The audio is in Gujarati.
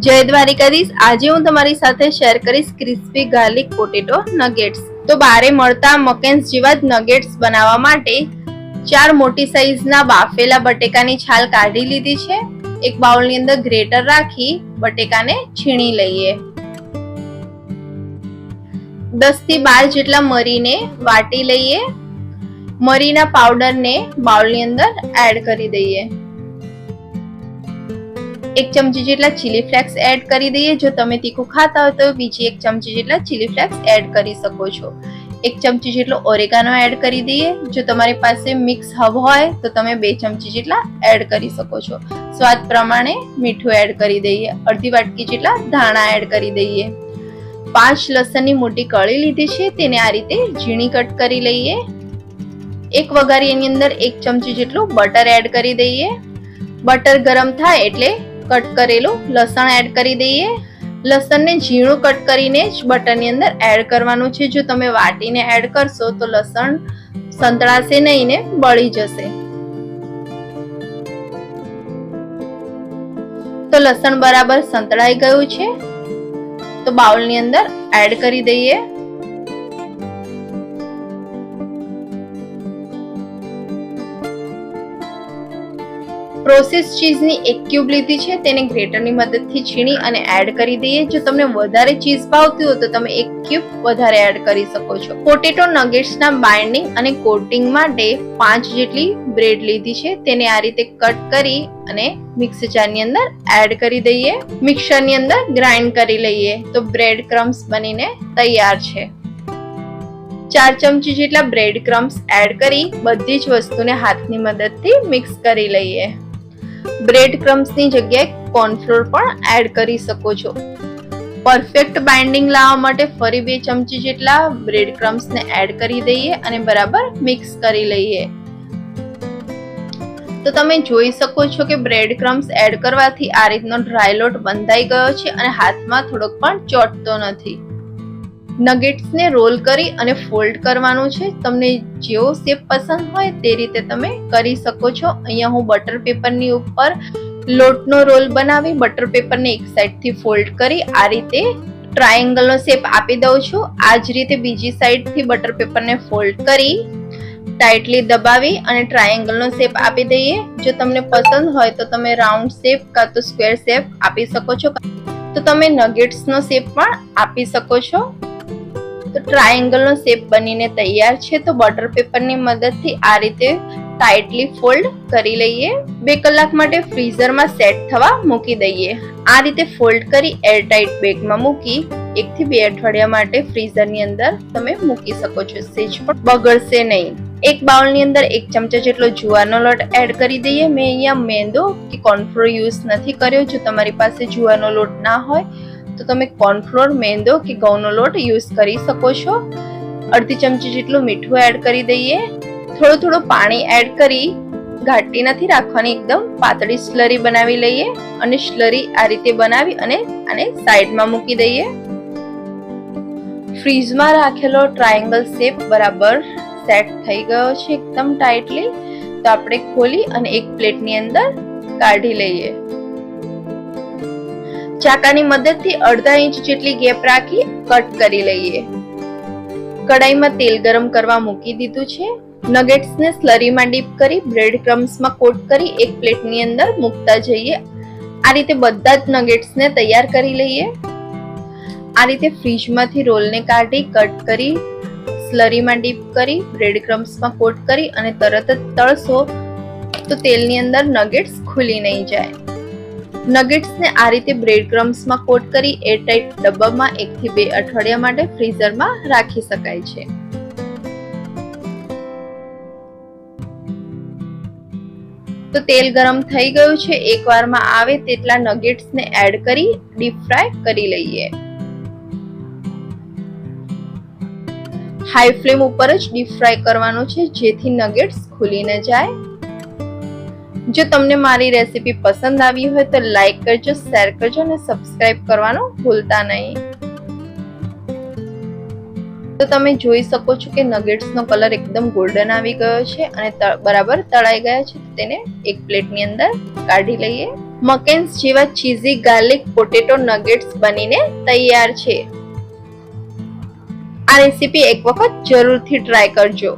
જય દ્વારિકાધીશ। આજે હું તમારી સાથે શેર કરીશ ક્રિસ્પી ગાર્લિક પોટેટો નગેટ્સ। તો બારે મળતા મકેન્સ જેવા જ નગેટ્સ બનાવવા માટે 4 મોટી સાઈઝના બાફેલા બટેકાની છાલ કાઢી લીધી છે। એક બાઉલની અંદર ગ્રેટર રાખી બટેકાને છીણી લઈએ। 10 થી 12 જેટલા મરીને વાટી લઈએ। મરીના પાવડરને બાઉલની અંદર એડ કરી દઈએ। 1 ચમચી જેટલા ચીલી ફ્લેક્સ એડ કરી દઈએ। જો તમે તીખું ખાતા હોય તો બીજી 1 ચમચી જેટલા ચીલી ફ્લેક્સ એડ કરી શકો છો। 1 ચમચી જેટલો ઓરેગાનો એડ કરી દઈએ। જો તમારી પાસે મિક્સ હબ હોય તો તમે 2 ચમચી જેટલા એડ કરી શકો છો। સ્વાદ પ્રમાણે મીઠું એડ કરી દઈએ। અડધી વાટકી જેટલા ધાણા એડ કરી દઈએ। 5 લસણની મોટી કળી લીધી છે, તેને આ રીતે ઝીણી કટ કરી લઈએ। એક વઘારી એની અંદર 1 ચમચી જેટલું બટર એડ કરી દઈએ। બટર ગરમ થાય એટલે કટ કરેલું લસણ એડ કરી દઈએ। લસણને ઝીણું કટ કરીને જ બટરની અંદર એડ કરવાનું છે। જો તમે વાટીને એડ કરશો તો લસણ સંતળાશે નહીં ને બળી જશે। તો લસણ બરાબર સંતળાઈ ગયું છે, તો બાઉલની અંદર એડ કરી દઈએ। પ્રોસેસ ચીઝની 1 ક્યુબ લીધી છે, તેને ગ્રેટરની મદદથી છીણી અને એડ કરી દઈએ। જો તમને વધારે ચીઝ ભાવતી હોય તો તમે 1 ક્યુબ વધારે એડ કરી શકો છો। પોટેટો નગેટ્સના બાઇન્ડિંગ અને કોટિંગ માટે 5 જેટલી બ્રેડ લીધી છે, તેને આ રીતે કટ કરી અને મિક્સર જારની અંદર એડ કરી દઈએ। મિક્સરની અંદર ગ્રાઇન્ડ કરી લઈએ તો બ્રેડ ક્રમ્સ બનીને તૈયાર છે। 4 ચમચી જેટલા બ્રેડ ક્રમ્સ એડ કરી બધી જ વસ્તુને હાથની મદદથી મિક્સ કરી લઈએ। બ્રેડ ક્રમ્સની જગ્યાએ કોર્નફ્લોર પણ એડ કરી શકો છો। પરફેક્ટ બાઇન્ડિંગ લાવવા માટે ફરી 2 ચમચી જેટલા બ્રેડ ક્રમ્સને એડ કરી દઈએ અને બરાબર મિક્સ કરી લઈએ। તો તમે જોઈ શકો છો કે બ્રેડ ક્રમ્સ એડ કરવાથી આ રીતનો ડ્રાય લોટ બંધાઈ ગયો છે અને હાથમાં થોડોક પણ ચોંટતો નથી। નગેટ્સને રોલ કરી અને ફોલ્ડ કરવાનું છે। તમને જેવો શેપ પસંદ હોય તે રીતે તમે કરી શકો છો। અહીંયા હું બટર પેપરની ઉપર લોટનો રોલ બનાવી બટર પેપરને એક સાઈડથી ફોલ્ડ કરી આ રીતે ટ્રાયેંગલનો શેપ આપી દઉં છું। આ જ રીતે બીજી સાઈડથી બટર પેપરને ફોલ્ડ કરી ટાઈટલી દબાવી અને ટ્રાયેંગલનો શેપ આપી દઈએ। જો તમને પસંદ હોય તો તમે રાઉન્ડ શેપ કાં તો સ્ક્વેર શેપ આપી શકો છો, તો તમે નગેટ્સનો શેપ પણ આપી શકો છો। તો ટ્રાયેંગલનો શેપ બનીને તૈયાર છે। તો બટર પેપરની મદદથી આ રીતે ટાઈટલી ફોલ્ડ કરી લઈએ। 2 કલાક માટે ફ્રીઝરમાં સેટ થવા મૂકી દઈએ। આ રીતે ફોલ્ડ કરી એરટાઇટ બેગમાં મૂકી 1 થી 2 અઠવાડિયા માટે ફ્રીઝરની અંદર તમે મૂકી શકો છો, સેજ પણ બગડશે નહીં। એક બાઉલની અંદર 1 ચમચા જેટલો જુવારનો લોટ એડ કરી દઈએ। મેં અહીંયા મેંદો કે કોર્નફ્લોર યુઝ નથી કર્યો। જો તમારી પાસે જુવારનો લોટ ના હોય તો તમે કોર્નફ્લોર, મેંદો કે ઘઉંનો લોટ યુઝ કરી શકો છો। અડધી ચમચી જેટલું મીઠું એડ કરી દઈએ। થોડું પાણી એડ કરી ઘાટી નથી રાખવાની, એકદમ પાતળી સ્લરી બનાવી લઈએ અને સ્લરી આ રીતે બનાવી અને આને સાઈડમાં મૂકી દઈએ। ફ્રીઝમાં રાખેલો ટ્રાયેંગલ શેપ બરાબર સેટ થઈ ગયો છે એકદમ ટાઈટલી। તો આપણે ખોલી અને એક પ્લેટની અંદર કાઢી લઈએ। ચાકાની મદદથી અડધા ઇંચ જેટલી ગેપ રાખી કટ કરી લઈએ। કડાઈમાં તેલ ગરમ કરવા મૂકી દીધું છે। નગેટ્સને સ્લરીમાં ડીપ કરી બ્રેડ ક્રમ્સમાં કોટ કરી એક પ્લેટની અંદર મૂકતા જઈએ। આ રીતે બધા જ નગેટ્સને તૈયાર કરી લઈએ। આ રીતે ફ્રીજમાંથી રોલને કાઢી કટ કરી સ્લરીમાં ડીપ કરી બ્રેડ ક્રમ્સમાં કોટ કરી અને તરત જ તળશો તો તેલની અંદર નગેટ્સ ખુલી નહીં જાય। નગેટ્સને આ રીતે બ્રેડ ક્રમ્સમાં કોટ કરી એરટાઇટ ડબ્બામાં 1 થી 2 અઠવાડિયા માટે ફ્રીઝરમાં રાખી શકાય છે। તો તેલ ગરમ થઈ ગયું છે। એકવારમાં આવે તેટલા નગેટ્સને એડ કરી ડીપ ફ્રાય કરી લઈએ। હાઈ ફ્લેમ ઉપર જ ડીપ ફ્રાય કરવાનું છે જેથી નગેટ્સ ખુલી ન જાય। જો તમને મારી રેસીપી પસંદ આવી હોય તો લાઈક કરજો, શેર કરજો અને સબસ્ક્રાઇબ કરવાનું ભૂલતા નહીં। તો તમે જોઈ શકો છો કે નગેટ્સનો કલર એકદમ ગોલ્ડન આવી ગયો છે અને બરાબર તળાઈ ગયા છે। તેને એક પ્લેટની અંદર કાઢી લઈએ। મકેન્સ જેવા ચીઝી ગાર્લિક પોટેટો નગેટ્સ બનીને તૈયાર છે. આ રેસીપી એક વખત જરૂરથી ટ્રાય કરજો.